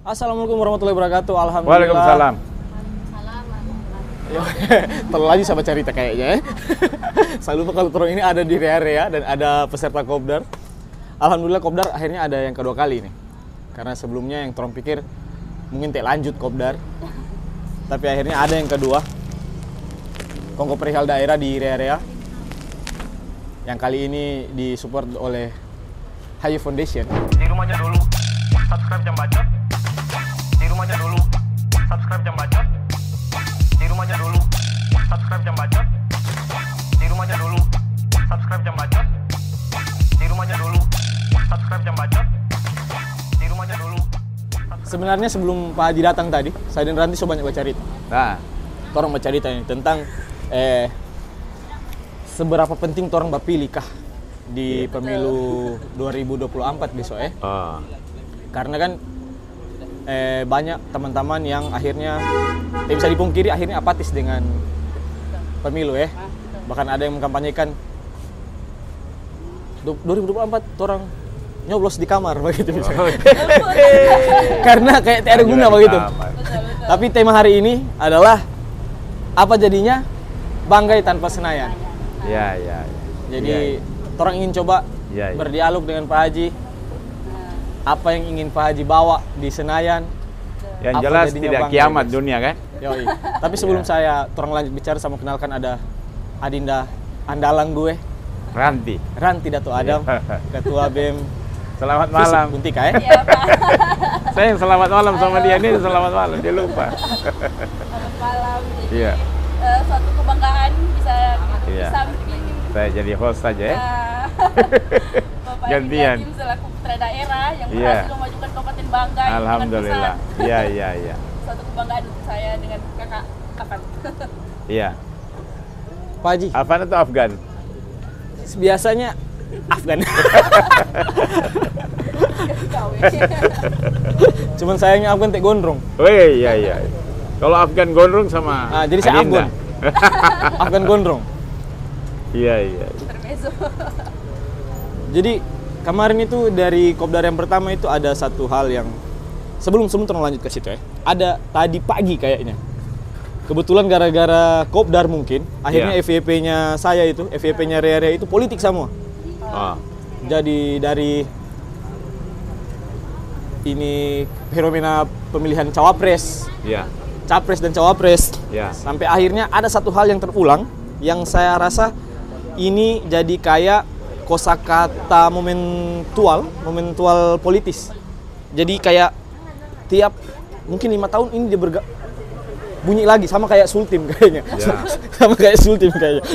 Assalamualaikum warahmatullahi wabarakatuh. Alhamdulillah. Waalaikumsalam. Terlalu lagi sama cerita kayaknya ya. Saya lupa kalau turun ini ada di area dan ada peserta kopdar. Alhamdulillah kopdar akhirnya ada yang kedua kali nih. Karena sebelumnya yang turun pikir mungkin tak lanjut kopdar. Tapi akhirnya ada yang kedua. Kongko perihal daerah di area. Yang kali ini disupport oleh Hayu Foundation. Di rumahnya dulu, subscribe Jam Bacot. Di rumahnya dulu, subscribe Jam Bacot. Di rumahnya dulu, subscribe Jam Bacot. Di rumahnya dulu, subscribe Jam Bacot. Di rumahnya dulu, subscribe Jam Bacot. Di rumahnya dulu. Sebenarnya sebelum Pak Haji datang tadi, saya dan Ranti so banyak baca cerita. Nah, Torang baca cerita ini tentang seberapa penting torang pilih kah di pemilu 2024 besok ya. Karena kan banyak teman-teman yang akhirnya tidak bisa dipungkiri akhirnya apatis dengan pemilu ya. Bahkan ada yang mengkampanyekan 2024 torang nyoblos di kamar begitu misalnya. Karena kayak tidak ada guna begitu. Tapi tema hari ini adalah apa jadinya Banggai tanpa Senayan. ya. Jadi torang ingin coba berdialog dengan Pak Haji. Apa yang ingin Pak Haji bawa di Senayan? Yang apa jelas jadinya tidak Banggai, kiamat guys. dunia kan? Yoi. Tapi sebelum saya torang lanjut bicara, sama kenalkan ada Adinda andalang gue, Ranti. Ranti Dato Adam, Ketua BEM Selamat Fisik malam. Untika ya. Iya, Pak. Saya yang selamat malam sama dia ini selamat malam. Dia lupa. Selamat malam. Jadi, Iya. suatu kebanggaan bisa Iya. samping Saya jadi host saja ya. Bapak Gantian. Edi selaku putra daerah yang Iya. berhasil memajukan Kabupaten Banggai. dengan Alhamdulillah. besar. Iya. Suatu kebanggaan untuk saya dengan kakak Afan. Iya. Pak Haji, Afan atau Afgan? biasanya Afgan. Kau Cuman sayangnya Afgan tak gondrong. Wih, iya. Kalau Afgan gondrong sama Jadi saya Adinda. Afgan. Afgan gondrong. Iya. Intermezzo. Jadi kemarin itu dari kopdar yang pertama itu ada satu hal yang sebelum terus lanjut ke situ ya. Ada tadi pagi kayaknya. Kebetulan gara-gara kopdar mungkin akhirnya Iya. FYP-nya saya itu, FYP-nya Rea itu politik semua. Oh, Jadi dari ini fenomena pemilihan cawapres, iya. capres dan cawapres. Ya. Sampai akhirnya ada satu hal yang terulang yang saya rasa ini jadi kayak kosakata momentual politis. Jadi kayak tiap mungkin 5 tahun ini dia bunyi lagi sama kayak Sultim kayaknya. Ya. Sama kayak Sultim kayaknya.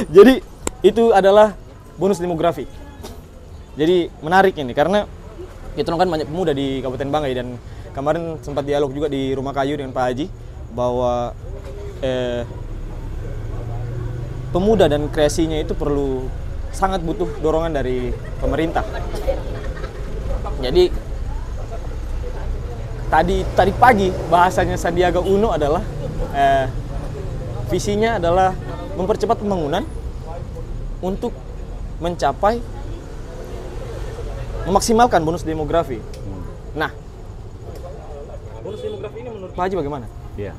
Jadi itu adalah bonus demografi. Jadi menarik ini karena kita kan banyak pemuda di Kabupaten Banggai dan kemarin sempat dialog juga di Rumah Kayu dengan Pak Haji bahwa pemuda dan kreasinya itu perlu sangat butuh dorongan dari pemerintah. Jadi tadi pagi bahasanya Sandiaga Uno adalah visinya adalah mempercepat pembangunan untuk mencapai memaksimalkan bonus demografi. Nah, bonus demografi ini menurut Pak Haji bagaimana? Iya.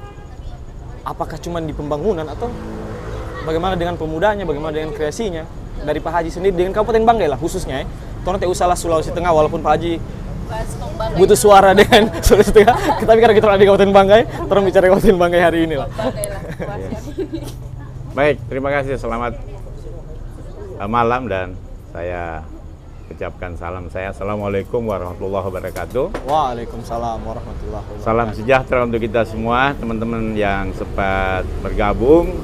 Apakah cuma di pembangunan atau bagaimana dengan pemudanya, bagaimana dengan kreasinya dari Pak Haji sendiri dengan Kabupaten Banggai lah khususnya ya. Torang tak usah lah Sulawesi Tengah walaupun Pak Haji butuh suara dengan Sulawesi Tengah. Tapi karena kita ada di Kabupaten Banggai, torang bicara Kabupaten Banggai hari ini lah. Baik, terima kasih. Selamat malam dan saya ucapkan salam saya. Assalamualaikum warahmatullahi wabarakatuh. Waalaikumsalam warahmatullahi wabarakatuh. Salam sejahtera untuk kita semua, teman-teman yang sempat bergabung.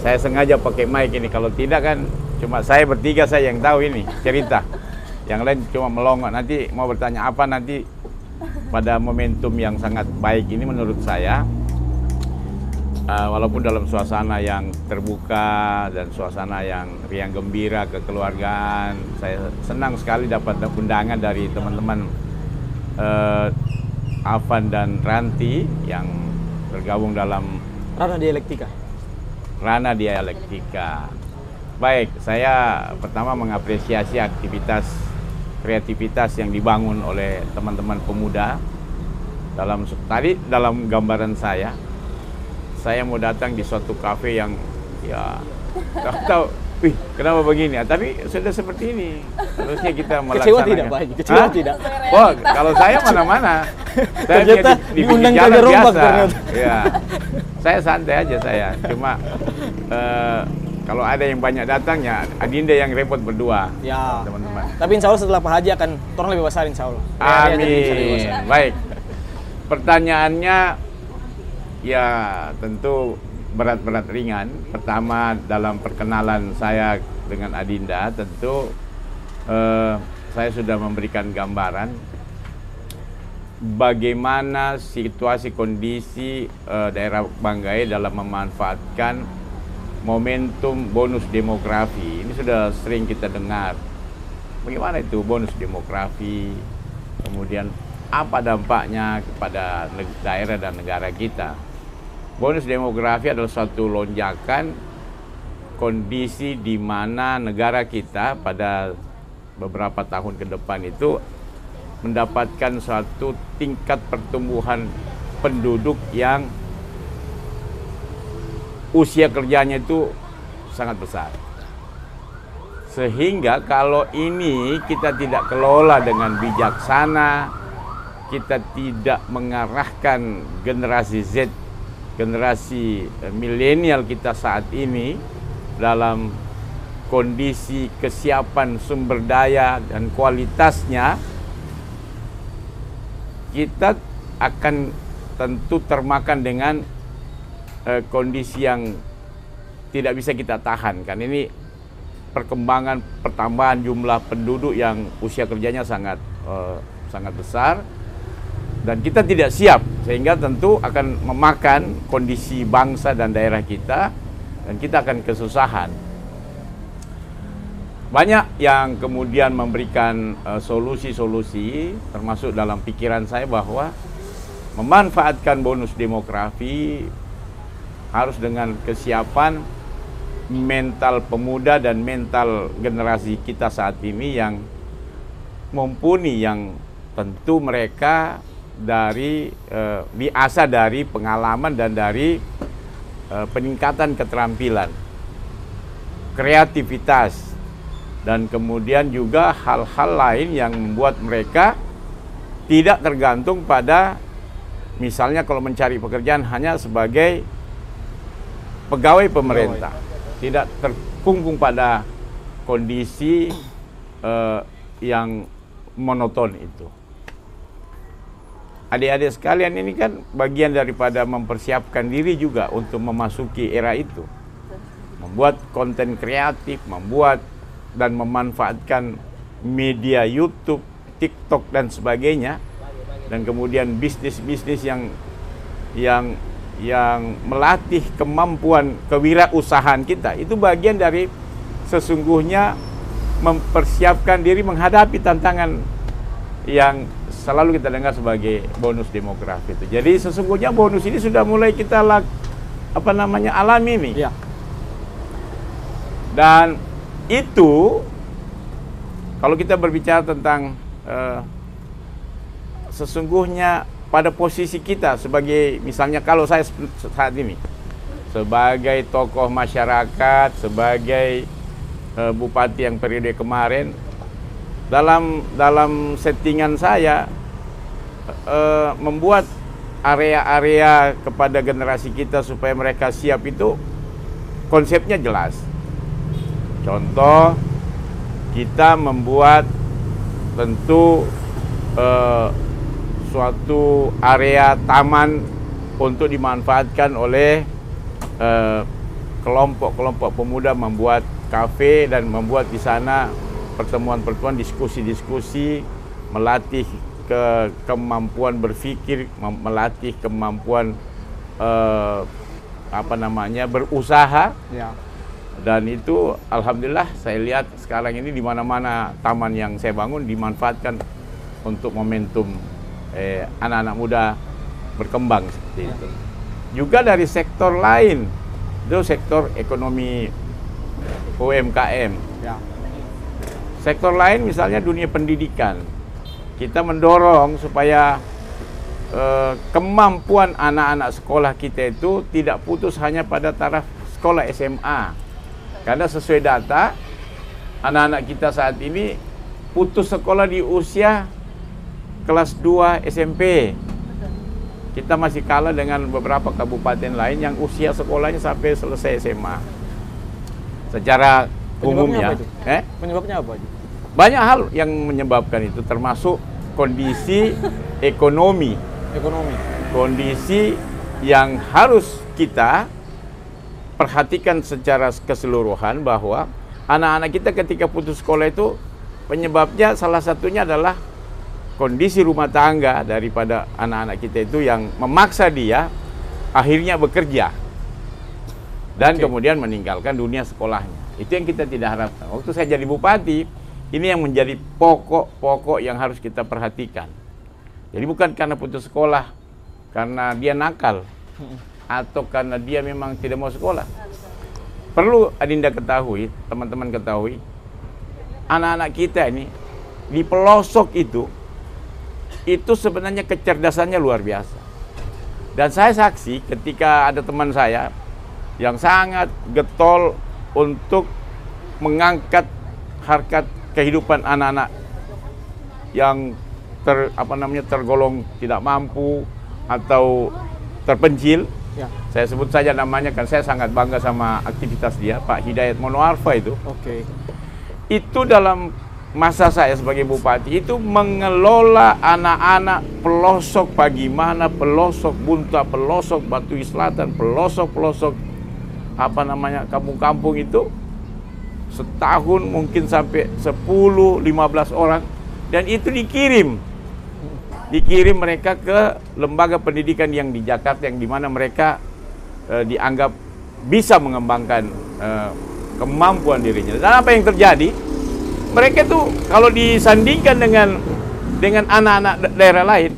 Saya sengaja pakai mic ini, kalau tidak kan cuma saya bertiga saya yang tahu ini cerita. Yang lain cuma melongok. Nanti mau bertanya apa nanti pada momentum yang sangat baik ini menurut saya. Walaupun dalam suasana yang terbuka dan suasana yang riang gembira kekeluargaan, saya senang sekali dapat undangan dari teman-teman Afan dan Ranti yang bergabung dalam Ranah dialektika. Ranah dialektika. Baik, saya pertama mengapresiasi aktivitas kreativitas yang dibangun oleh teman-teman pemuda Tadi dalam gambaran saya mau datang di suatu kafe yang ya tahu, wih kenapa begini? Tapi sudah seperti ini. Harusnya kita melaksanakan. Kecewa tidak Pak Haji? Kecewa tidak? Wah, kalau saya mana-mana. Saya Ternyata di diundang jalan kagak rombak biasa. ternyata. Ya, saya santai aja saya. Cuma kalau ada yang banyak datang ya Adinda yang repot berdua, Ya. teman-teman. Tapi insya Allah setelah Pak Haji akan orang lebih besar insya Allah. Amin. Baik. Pertanyaannya ya tentu berat-berat ringan. Pertama dalam perkenalan saya dengan Adinda tentu saya sudah memberikan gambaran bagaimana situasi kondisi daerah Banggai dalam memanfaatkan momentum bonus demografi. Ini sudah sering kita dengar. Bagaimana itu bonus demografi? Kemudian apa dampaknya kepada daerah dan negara kita? Bonus demografi adalah suatu lonjakan kondisi di mana negara kita pada beberapa tahun ke depan itu mendapatkan suatu tingkat pertumbuhan penduduk yang usia kerjanya itu sangat besar. Sehingga kalau ini kita tidak kelola dengan bijaksana, kita tidak mengarahkan generasi Z, generasi milenial kita saat ini dalam kondisi kesiapan sumber daya dan kualitasnya, kita akan tentu termakan dengan kondisi yang tidak bisa kita tahan. Kan ini perkembangan pertambahan jumlah penduduk yang usia kerjanya sangat besar dan kita tidak siap, sehingga tentu akan memakan kondisi bangsa dan daerah kita dan kita akan kesusahan. Banyak yang kemudian memberikan solusi-solusi, termasuk dalam pikiran saya bahwa memanfaatkan bonus demografi harus dengan kesiapan mental pemuda dan mental generasi kita saat ini yang mumpuni, yang tentu mereka diasah dari pengalaman dan dari peningkatan keterampilan, kreativitas, dan kemudian juga hal-hal lain yang membuat mereka tidak tergantung pada, misalnya kalau mencari pekerjaan hanya sebagai pegawai pemerintah, tidak terkungkung pada kondisi yang monoton itu. Adik-adik sekalian, ini kan bagian daripada mempersiapkan diri juga untuk memasuki era itu. Membuat konten kreatif, membuat dan memanfaatkan media YouTube, TikTok dan sebagainya, dan kemudian bisnis-bisnis yang melatih kemampuan kewirausahaan kita. Itu bagian dari sesungguhnya mempersiapkan diri menghadapi tantangan yang selalu kita dengar sebagai bonus demografi itu. Jadi sesungguhnya bonus ini sudah mulai kita alami nih. Ya. Dan itu kalau kita berbicara tentang sesungguhnya pada posisi kita sebagai, misalnya kalau saya saat ini sebagai tokoh masyarakat, sebagai bupati yang periode kemarin, dalam settingan saya membuat area-area kepada generasi kita supaya mereka siap, itu konsepnya jelas. Contoh, kita membuat tentu suatu area taman untuk dimanfaatkan oleh kelompok-kelompok pemuda, membuat kafe dan membuat di sana pertemuan-pertemuan, diskusi-diskusi, melatih kemampuan berpikir, melatih kemampuan berusaha. Ya. Dan itu alhamdulillah saya lihat sekarang ini di mana-mana taman yang saya bangun dimanfaatkan untuk momentum anak-anak muda berkembang seperti itu. Juga dari sektor lain, itu sektor ekonomi UMKM. Ya. Sektor lain misalnya dunia pendidikan. Kita mendorong supaya kemampuan anak-anak sekolah kita itu tidak putus hanya pada taraf sekolah SMA. Karena sesuai data, anak-anak kita saat ini putus sekolah di usia kelas 2 SMP. Kita masih kalah dengan beberapa kabupaten lain yang usia sekolahnya sampai selesai SMA. Secara umumnya, Penyebabnya apa? banyak hal yang menyebabkan itu, termasuk kondisi ekonomi. Kondisi yang harus kita perhatikan secara keseluruhan, bahwa anak-anak kita ketika putus sekolah itu penyebabnya salah satunya adalah kondisi rumah tangga daripada anak-anak kita itu yang memaksa dia akhirnya bekerja dan kemudian meninggalkan dunia sekolahnya. Itu yang kita tidak harapkan. Waktu saya jadi bupati, ini yang menjadi pokok-pokok yang harus kita perhatikan. Jadi bukan karena putus sekolah, karena dia nakal, atau karena dia memang tidak mau sekolah. Perlu Adinda ketahui, teman-teman ketahui, anak-anak kita ini di pelosok itu sebenarnya kecerdasannya luar biasa. Dan saya saksi ketika ada teman saya yang sangat getol untuk mengangkat harkat kehidupan anak-anak yang tergolong tidak mampu atau terpencil. Ya. Saya sebut saja namanya, kan saya sangat bangga sama aktivitas dia, Pak Hidayat Monoarfa itu. Oke. Itu dalam masa saya sebagai bupati itu mengelola anak-anak pelosok Pagimana, pelosok Bunta, pelosok Batui Selatan, pelosok-pelosok kampung-kampung itu, setahun mungkin sampai 10-15 orang, dan itu dikirim mereka ke lembaga pendidikan yang di Jakarta, yang dimana mereka dianggap bisa mengembangkan kemampuan dirinya. Dan apa yang terjadi? Mereka tuh kalau disandingkan dengan anak-anak daerah lain,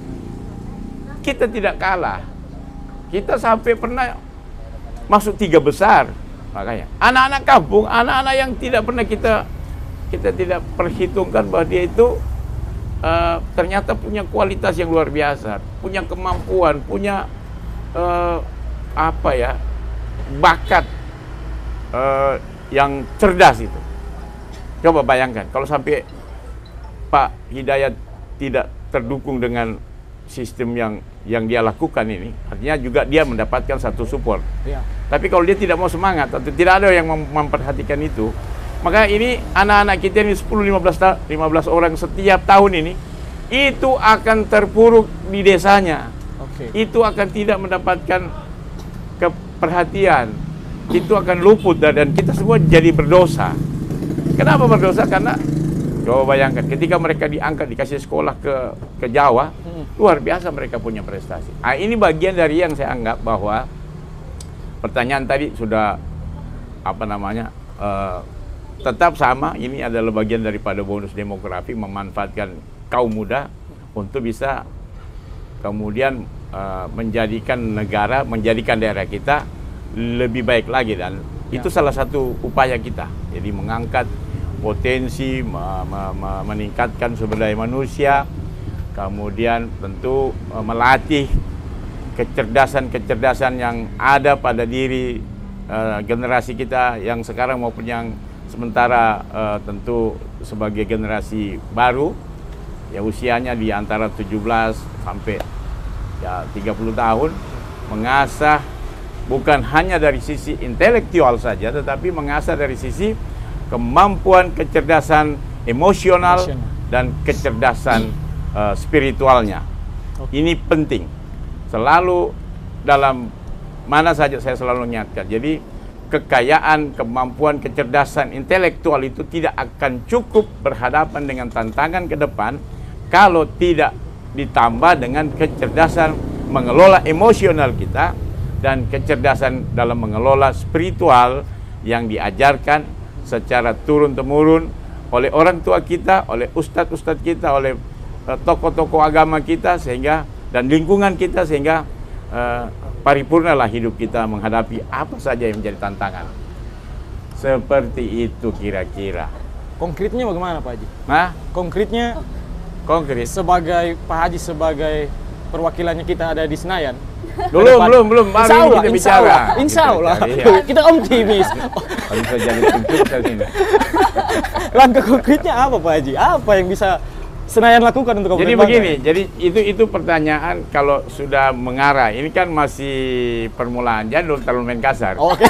kita tidak kalah. Kita sampai pernah masuk 3 besar. Makanya anak-anak kampung, anak-anak yang tidak pernah kita tidak perhitungkan bahwa dia itu ternyata punya kualitas yang luar biasa, punya kemampuan, punya bakat yang cerdas itu. Coba bayangkan kalau sampai Pak Hidayat tidak terdukung dengan sistem yang dia lakukan ini, artinya juga dia mendapatkan satu support. Ya. Tapi kalau dia tidak mau semangat atau tidak ada yang memperhatikan itu, maka ini anak-anak kita ini 10-15 orang setiap tahun ini itu akan terpuruk di desanya. Oke. Itu akan tidak mendapatkan perhatian. Itu akan luput dan kita semua jadi berdosa. Kenapa berdosa? Karena coba bayangkan ketika mereka diangkat dikasih sekolah ke Jawa, luar biasa mereka punya prestasi. Ini bagian dari yang saya anggap bahwa pertanyaan tadi sudah tetap sama. Ini adalah bagian daripada bonus demografi, memanfaatkan kaum muda untuk bisa kemudian menjadikan daerah kita lebih baik lagi, dan itu salah satu upaya kita. Jadi mengangkat potensi, meningkatkan sumber daya manusia, kemudian tentu melatih kecerdasan yang ada pada diri generasi kita yang sekarang maupun yang sementara, tentu sebagai generasi baru ya usianya di antara 17 sampai 30 tahun, mengasah bukan hanya dari sisi intelektual saja, tetapi mengasah dari sisi kemampuan kecerdasan emosional dan kecerdasan spiritualnya. Ini penting. Selalu dalam mana saja saya selalu ingatkan. Jadi kekayaan, kemampuan, kecerdasan intelektual itu tidak akan cukup berhadapan dengan tantangan ke depan kalau tidak ditambah dengan kecerdasan mengelola emosional kita dan kecerdasan dalam mengelola spiritual yang diajarkan secara turun-temurun oleh orang tua kita, oleh ustadz-ustadz kita, oleh tokoh-tokoh agama kita, sehingga dan lingkungan kita, sehingga paripurnalah hidup kita menghadapi apa saja yang menjadi tantangan. Seperti itu kira-kira. Konkretnya bagaimana Pak Haji? Nah, Konkret konkret. sebagai Pak Haji sebagai perwakilannya kita ada di Senayan. Belum. Mari kita bicara. Insya Allah. Iya. Kita optimis. Kalau bisa jadi sukses ini. Langkah konkretnya apa Pak Haji? Apa yang bisa Senayan lakukan untuk Jadi Kabupaten begini, Banggai? jadi itu pertanyaan kalau sudah mengarah. Ini kan masih permulaan, jangan dulu terlalu main kasar. Oke.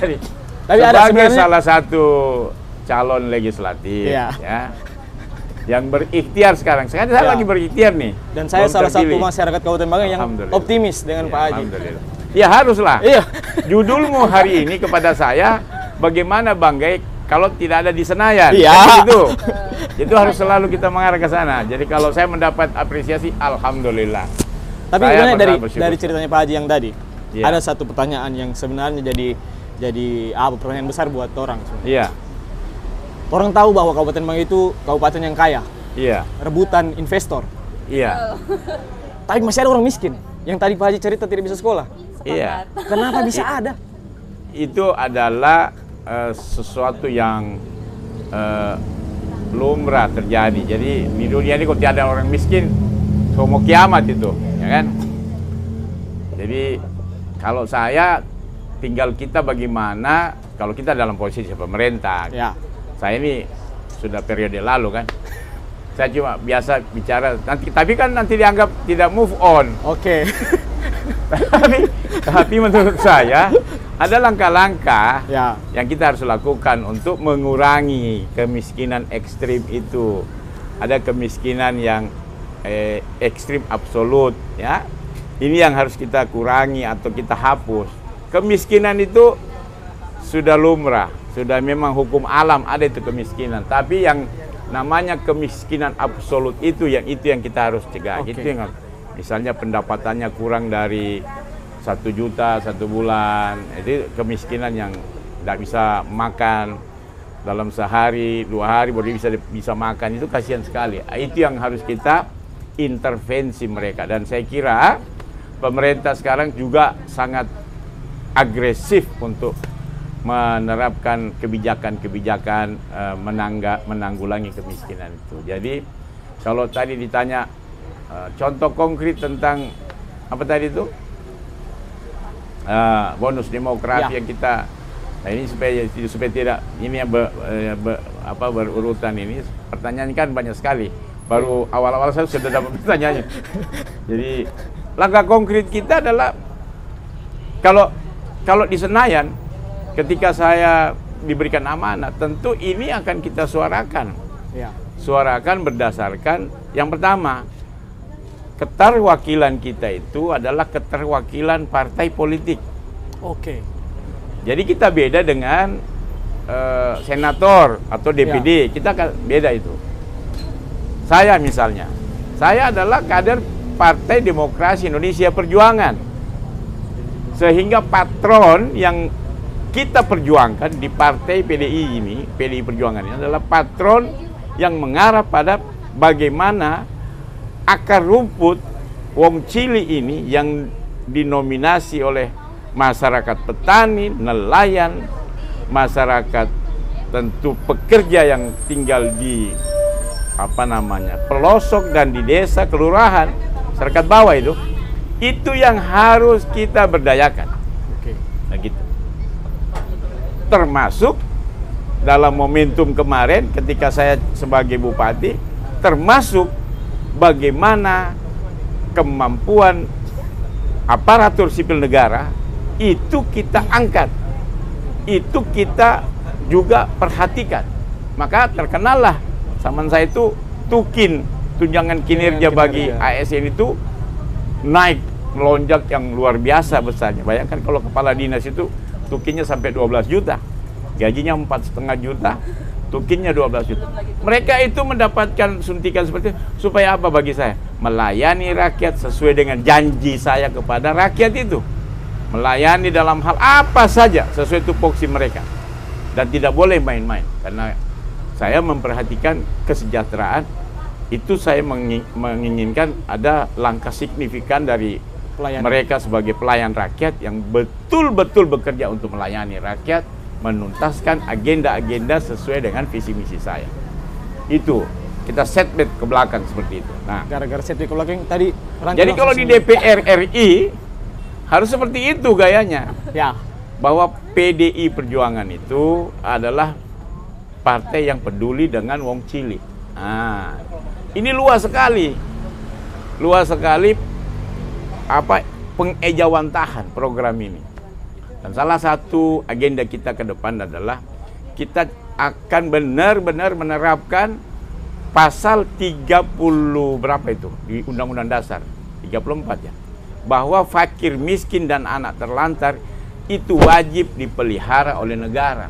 Jadi, Tapi ada sebagai sebenarnya- salah satu calon legislatif, Iya. ya, yang berikhtiar sekarang saya Iya. lagi berikhtiar nih. Dan saya belum salah satu terpilih. masyarakat Kabupaten Banggai yang Alhamdulillah. optimis dengan Iya, Pak Haji. Alhamdulillah. Ya haruslah. Iya. Judulmu hari ini kepada saya, bagaimana Banggai kalau tidak ada di Senayan? Iya. Kan gitu. Itu harus selalu kita mengarah ke sana. Jadi kalau saya mendapat apresiasi, alhamdulillah. Tapi Saya sebenarnya benar bersyukur. dari ceritanya Pak Haji yang tadi, Iya. ada satu pertanyaan yang sebenarnya jadi pertanyaan besar buat orang sebenarnya. Iya, Orang tahu bahwa Kabupaten Banggai itu kabupaten yang kaya, iya, rebutan investor. iya, Tapi masih ada orang miskin yang tadi Pak Haji cerita tidak bisa sekolah. iya. Kenapa bisa ada? Itu adalah sesuatu yang lumrah terjadi. Jadi di dunia ini kalau tidak ada orang miskin, so mau kiamat itu, ya kan? Jadi kalau saya tinggal kita bagaimana kalau kita dalam posisi pemerintah. Ya. Saya ini sudah periode lalu kan. Saya cuma biasa bicara nanti, tapi kan nanti dianggap tidak move on. Oke. Tapi menurut saya ada langkah-langkah Ya. yang kita harus lakukan untuk mengurangi kemiskinan ekstrim itu. Ada kemiskinan yang ekstrim absolut, ya. Ini yang harus kita kurangi atau kita hapus. Kemiskinan itu sudah lumrah, sudah memang hukum alam ada itu kemiskinan. Tapi yang namanya kemiskinan absolut itu yang kita harus cegah. Oke. Itu yang misalnya pendapatannya kurang dari 1 juta 1 bulan, itu kemiskinan yang tidak bisa makan dalam sehari 2 hari baru bisa makan, itu kasihan sekali. Itu yang harus kita intervensi mereka, dan saya kira pemerintah sekarang juga sangat agresif untuk menerapkan kebijakan-kebijakan menanggulangi kemiskinan itu. Jadi kalau tadi ditanya contoh konkret tentang apa tadi itu bonus demografi Ya. yang kita, nah ini supaya tidak ini yang berurutan ini, pertanyaan kan banyak sekali. Baru awal-awal saya sudah dapat pertanyaannya. Jadi langkah konkret kita adalah kalau di Senayan, ketika saya diberikan amanah, tentu ini akan kita suarakan. Ya. Suarakan berdasarkan yang pertama, keterwakilan kita itu adalah keterwakilan partai politik. Oke. Jadi kita beda dengan senator atau DPD, kita beda itu. Saya misalnya, saya adalah kader Partai Demokrasi Indonesia Perjuangan. Sehingga patron yang kita perjuangkan di partai PDI Perjuangan ini adalah patron yang mengarah pada bagaimana akar rumput wong cili ini yang dinominasi oleh masyarakat petani, nelayan, masyarakat tentu pekerja yang tinggal di pelosok dan di desa, kelurahan, masyarakat bawah itu yang harus kita berdayakan. Oke. Nah gitu. Termasuk dalam momentum kemarin ketika saya sebagai bupati, termasuk bagaimana kemampuan aparatur sipil negara itu kita angkat, itu kita juga perhatikan. Maka terkenallah zaman saya itu tukin, tunjangan kinerja bagi ASN itu naik, melonjak yang luar biasa besarnya. Bayangkan kalau kepala dinas itu tukinnya sampai 12 juta, gajinya 4,5 juta, tukinnya 12 juta. Mereka itu mendapatkan suntikan seperti itu supaya apa bagi saya? Melayani rakyat sesuai dengan janji saya kepada rakyat itu. Melayani dalam hal apa saja sesuai tupoksi mereka. Dan tidak boleh main-main, karena saya memperhatikan kesejahteraan. Itu saya menginginkan ada langkah signifikan dari mereka sebagai pelayan rakyat yang betul-betul bekerja untuk melayani rakyat, menuntaskan agenda-agenda sesuai dengan visi misi saya. Itu kita setback ke belakang seperti itu. Nah, Gara-gara set di belakang tadi. jadi kalau di DPR RI harus seperti itu gayanya. Ya. Bahwa PDI Perjuangan itu adalah partai yang peduli dengan wong cilik. Nah, ini luas sekali apa pengejawantahan program ini. Dan salah satu agenda kita ke depan adalah kita akan benar-benar menerapkan pasal 30 berapa itu di Undang-Undang Dasar 34 ya, bahwa fakir miskin dan anak terlantar itu wajib dipelihara oleh negara.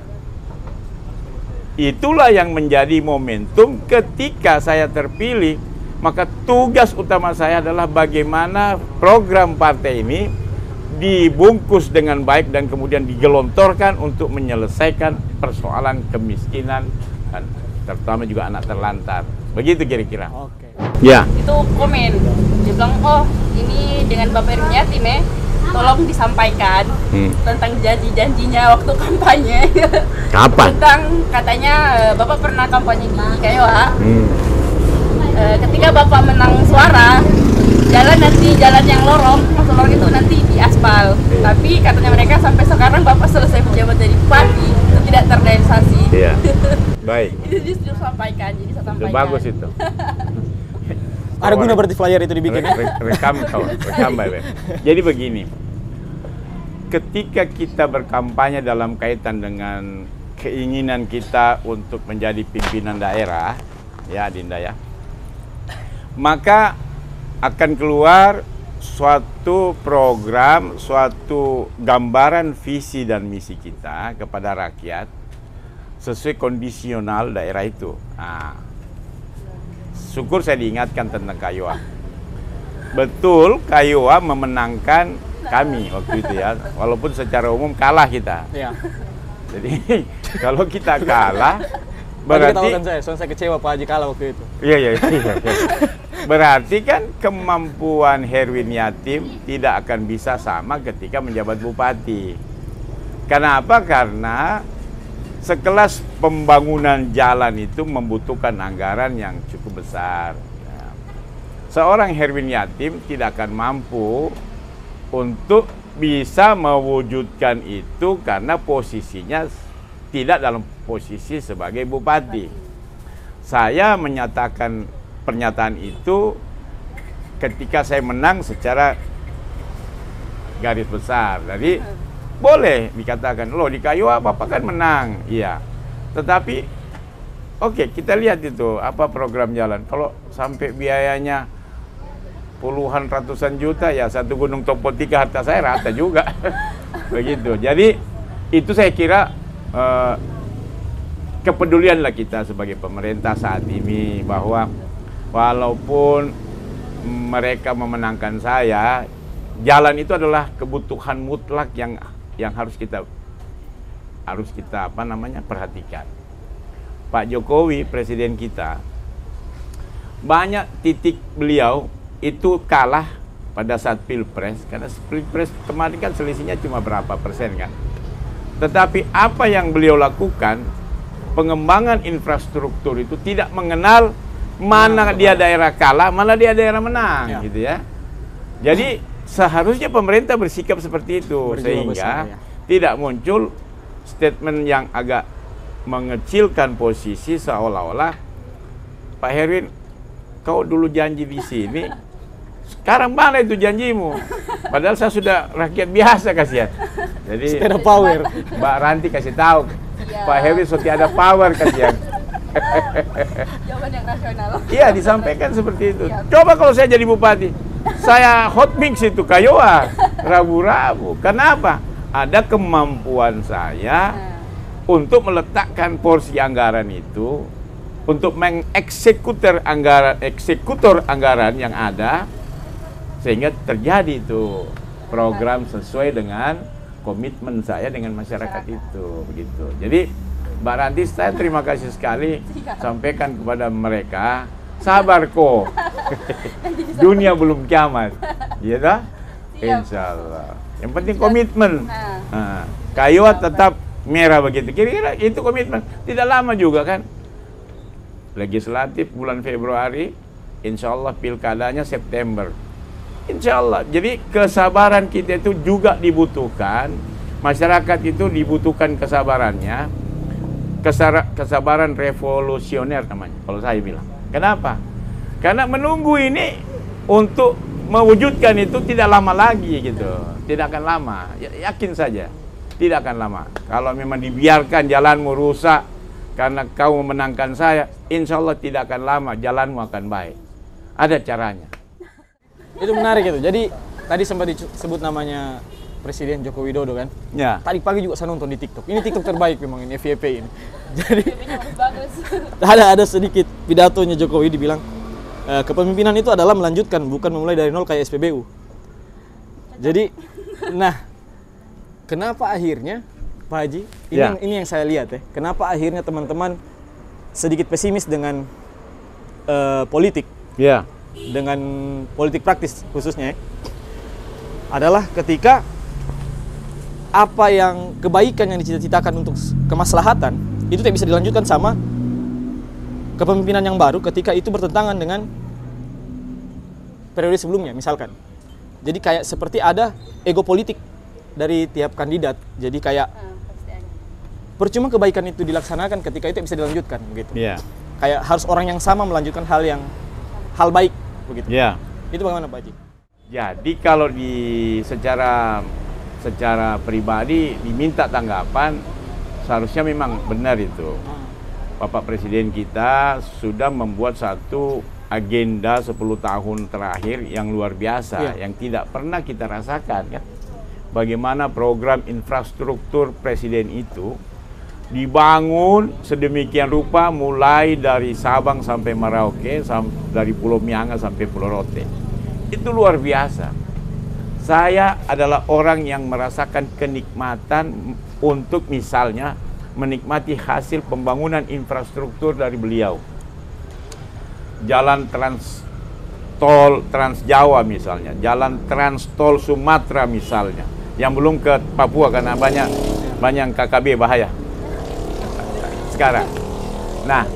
Itulah yang menjadi momentum ketika saya terpilih, maka tugas utama saya adalah bagaimana program partai ini dibungkus dengan baik dan kemudian digelontorkan untuk menyelesaikan persoalan kemiskinan dan terutama juga anak terlantar. Begitu kira-kira. Oke. Ya. Itu komen, dia bilang, oh ini dengan Bapak Heruwin Yatim ya, tolong disampaikan tentang janji-janjinya waktu kampanye. Kapan? Tentang katanya Bapak pernah kampanye di Kayowa. Ketika Bapak menang suara, jalan yang lorong itu nanti diaspal. Tapi katanya mereka sampai sekarang Bapak selesai menjabat dari bupati itu tidak terrealisasi. Iya. Baik. Itu justru sampaikan, jadi saya sampaikan. Bagus itu. Ada guna berarti flyer itu dibikin ya? Rekam baik-baik. Jadi begini, ketika kita berkampanye dalam kaitan dengan keinginan kita untuk menjadi pimpinan daerah, ya Dinda ya, maka akan keluar suatu program, suatu gambaran visi dan misi kita kepada rakyat sesuai kondisional daerah itu. Nah, syukur saya diingatkan tentang Kayowa. Betul, Kayowa memenangkan kami waktu itu ya, walaupun secara umum kalah kita. Iya. Jadi kalau kita kalah, Berarti berarti saya, soalnya saya kecewa Pak Haji kalah waktu itu. iya. Berarti kan kemampuan Heruwin Yatim tidak akan bisa sama ketika menjabat bupati. Kenapa? Karena sekelas pembangunan jalan itu membutuhkan anggaran yang cukup besar. Seorang Heruwin Yatim tidak akan mampu untuk bisa mewujudkan itu karena posisinya tidak dalam posisi sebagai bupati. Saya menyatakan pernyataan itu ketika saya menang secara garis besar. Jadi boleh dikatakan, loh di Kayowa Bapak kan menang. Iya. Tetapi oke, kita lihat itu apa program jalan. Kalau sampai biayanya puluhan ratusan juta ya satu gunung Topo 3 harta saya rata juga. Begitu. Jadi itu saya kira kepedulianlah kita sebagai pemerintah saat ini bahwa walaupun mereka memenangkan saya, jalan itu adalah kebutuhan mutlak yang harus kita perhatikan. Pak Jokowi presiden kita, banyak titik beliau itu kalah pada saat pilpres, karena pilpres kemarin kan selisihnya cuma berapa persen kan. Tetapi apa yang beliau lakukan, pengembangan infrastruktur itu tidak mengenal mana dia daerah kalah, mana dia daerah menang, gitu ya. Jadi seharusnya pemerintah bersikap seperti itu, sehingga tidak muncul statement yang agak mengecilkan posisi seolah-olah Pak Heruwin, kau dulu janji di sini, sekarang mana itu janjimu? Padahal saya sudah rakyat biasa kasihan. Jadi sepeda power. Mbak Ranti kasih tahu, Pak Heruwin sudah ada power kasihan. Jawaban yang rasional. Iya, disampaikan seperti itu. Coba kalau saya jadi bupati, saya hot mix itu Kayowa, rabu-rabu. Kenapa? Ada kemampuan saya untuk meletakkan porsi anggaran itu, untuk mengeksekutor anggaran yang ada, sehingga terjadi itu program sesuai dengan komitmen saya dengan masyarakat itu, begitu. Jadi Mbak Ranti, saya terima kasih sekali. Sampaikan kepada mereka, sabar kok. Dunia belum kiamat. Iya dah? Insya Allah. Yang penting komitmen. Nah, Kayowa tetap merah begitu. Kira-kira itu komitmen. Tidak lama juga kan. legislatif bulan Februari, insya Allah pilkadanya September. Insya Allah. Jadi kesabaran kita itu juga dibutuhkan. Masyarakat itu dibutuhkan kesabarannya. Kesabaran revolusioner namanya, kalau saya bilang. Kenapa? Karena menunggu ini untuk mewujudkan itu tidak lama lagi gitu. Tidak akan lama. Yakin saja. Tidak akan lama. Kalau memang dibiarkan jalanmu rusak karena kau memenangkan saya, insya Allah tidak akan lama, jalanmu akan baik. Ada caranya. Itu menarik itu. Jadi tadi sempat disebut namanya Presiden Joko Widodo kan? Ya. Tadi pagi juga saya nonton di TikTok. Ini TikTok terbaik memang ini FYP ini. Jadi Bagus. ada sedikit pidatonya Jokowi dibilang kepemimpinan itu adalah melanjutkan, bukan memulai dari nol kayak SPBU. Jadi, nah, kenapa akhirnya Pak Haji? Ini yang saya lihat ya. Kenapa akhirnya teman-teman sedikit pesimis dengan politik? Ya. Dengan politik praktis khususnya ya, adalah ketika apa yang kebaikan yang dicita-citakan untuk kemaslahatan itu tidak bisa dilanjutkan sama kepemimpinan yang baru ketika itu bertentangan dengan periode sebelumnya misalkan. Jadi kayak seperti ada ego politik dari tiap kandidat. Jadi kayak percuma kebaikan itu dilaksanakan ketika itu bisa dilanjutkan begitu. Ya. Kayak harus orang yang sama melanjutkan hal baik begitu. Ya. Itu bagaimana Pak Haji? Jadi kalau secara pribadi diminta tanggapan, seharusnya memang benar itu. Bapak Presiden kita sudah membuat satu agenda 10 tahun terakhir yang luar biasa, yang tidak pernah kita rasakan kan. Bagaimana program infrastruktur Presiden itu dibangun sedemikian rupa mulai dari Sabang sampai Merauke, dari Pulau Mianga sampai Pulau Rote. Itu luar biasa. Saya adalah orang yang merasakan kenikmatan untuk misalnya menikmati hasil pembangunan infrastruktur dari beliau. Jalan tol Trans Jawa misalnya, jalan Trans Tol Sumatera misalnya, yang belum ke Papua karena banyak KKB bahaya sekarang. Nah,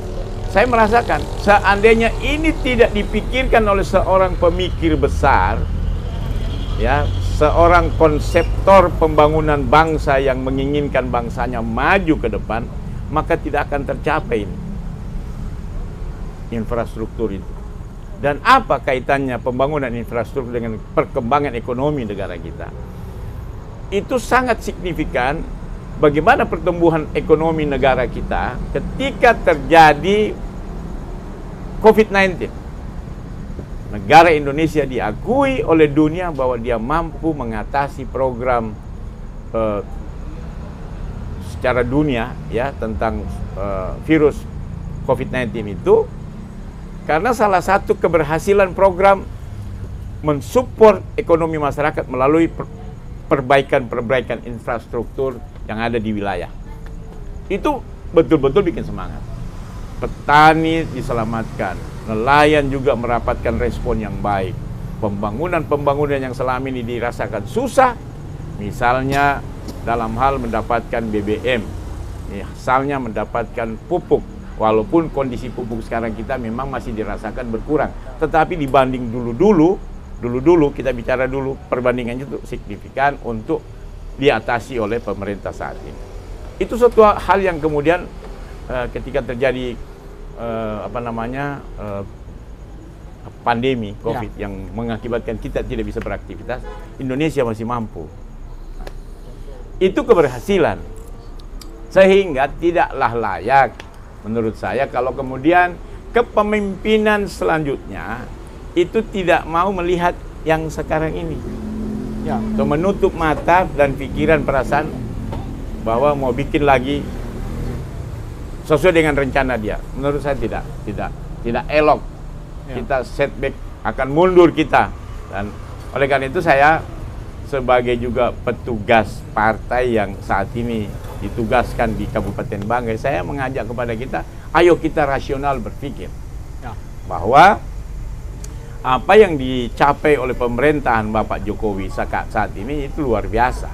saya merasakan seandainya ini tidak dipikirkan oleh seorang pemikir besar, ya, seorang konseptor pembangunan bangsa yang menginginkan bangsanya maju ke depan, maka tidak akan tercapai ini infrastruktur itu. Dan apa kaitannya pembangunan infrastruktur dengan perkembangan ekonomi negara kita? Itu sangat signifikan bagaimana pertumbuhan ekonomi negara kita ketika terjadi COVID-19. Negara Indonesia diakui oleh dunia bahwa dia mampu mengatasi program secara dunia ya tentang virus COVID-19 itu karena salah satu keberhasilan program mensupport ekonomi masyarakat melalui perbaikan infrastruktur yang ada di wilayah. Itu betul-betul bikin semangat. Petani diselamatkan, nelayan juga mendapatkan respon yang baik. Pembangunan yang selama ini dirasakan susah, misalnya dalam hal mendapatkan BBM, misalnya mendapatkan pupuk. Walaupun kondisi pupuk sekarang kita memang masih dirasakan berkurang, tetapi dibanding dulu kita bicara dulu, perbandingannya itu signifikan untuk diatasi oleh pemerintah saat ini. Itu suatu hal yang kemudian ketika terjadi pandemi COVID yang mengakibatkan kita tidak bisa beraktivitas, Indonesia masih mampu. Itu keberhasilan. Sehingga tidaklah layak menurut saya kalau kemudian kepemimpinan selanjutnya itu tidak mau melihat yang sekarang ini. Ya, atau menutup mata dan pikiran perasaan bahwa mau bikin lagi sesuai dengan rencana dia. Menurut saya tidak elok. Ya. Kita setback, akan mundur kita. Dan oleh karena itu saya sebagai juga petugas partai yang saat ini ditugaskan di Kabupaten Banggai, saya mengajak kepada kita, ayo kita rasional berpikir bahwa apa yang dicapai oleh pemerintahan Bapak Jokowi saat ini itu luar biasa.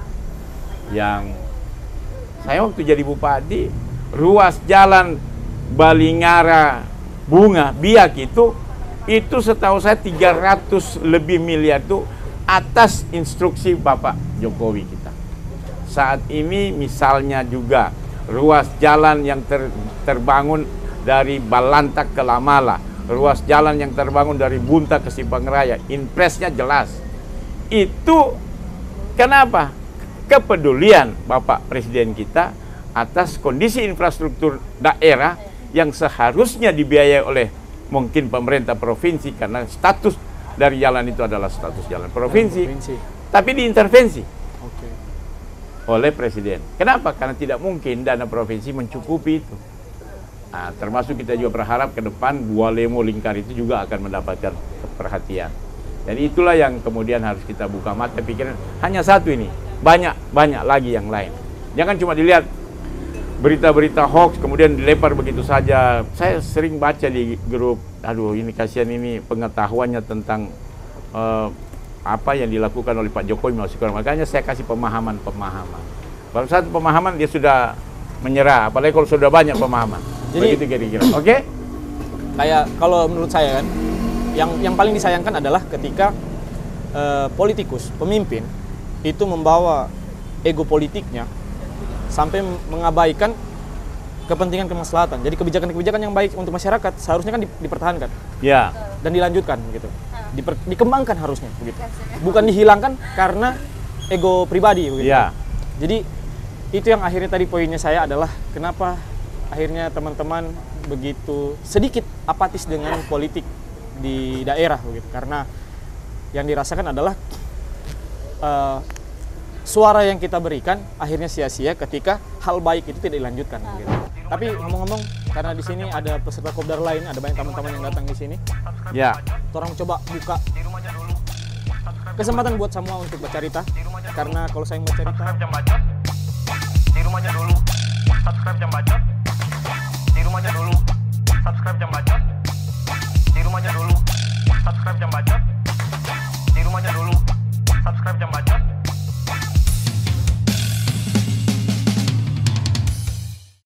Yang saya waktu jadi bupati, ruas jalan Balingara bunga biak itu setahu saya 300 lebih miliar itu atas instruksi Bapak Jokowi kita. Saat ini misalnya juga ruas jalan yang terbangun dari Balantak ke Lamala, ruas jalan yang terbangun dari Bunta ke Simpang Raya, impresnya jelas. Itu kenapa? Kepedulian Bapak Presiden kita atas kondisi infrastruktur daerah yang seharusnya dibiayai oleh mungkin pemerintah provinsi karena status dari jalan itu adalah status jalan provinsi. Tapi diintervensi oleh Presiden. Kenapa? Karena tidak mungkin dana provinsi mencukupi itu. Nah, termasuk kita juga berharap ke depan Bualemo Lingkar itu juga akan mendapatkan perhatian. Jadi itulah yang kemudian harus kita buka mata pikiran. Hanya satu ini, banyak lagi yang lain. Jangan cuma dilihat berita-berita hoax kemudian dilempar begitu saja. Saya sering baca di grup, aduh ini kasihan ini pengetahuannya tentang apa yang dilakukan oleh Pak Jokowi masih kurang. Makanya saya kasih pemahaman. Baru satu pemahaman dia sudah menyerah, apalagi kalau sudah banyak pemahaman. Jadi begitu kira-kira. Oke? Kayak kalau menurut saya kan, yang paling disayangkan adalah ketika politikus, pemimpin itu membawa ego politiknya sampai mengabaikan kepentingan kemaslahatan. Jadi kebijakan-kebijakan yang baik untuk masyarakat seharusnya kan dipertahankan. Ya. Dan dilanjutkan gitu. Dikembangkan harusnya begitu. Bukan dihilangkan karena ego pribadi begitu. Ya. Jadi itu yang akhirnya tadi poinnya saya adalah kenapa akhirnya teman-teman begitu sedikit apatis dengan politik di daerah begitu. Karena yang dirasakan adalah suara yang kita berikan akhirnya sia-sia ketika hal baik itu tidak dilanjutkan gitu. Tapi ngomong-ngomong, karena di sini ada peserta kopdar lain, ada banyak teman-teman yang datang di sini. Ya. Orang coba buka kesempatan buat semua untuk bercerita. Karena kalau saya mau cerita, Subscribe Jam Bacot. Di rumahnya dulu. Subscribe Jam Bacot.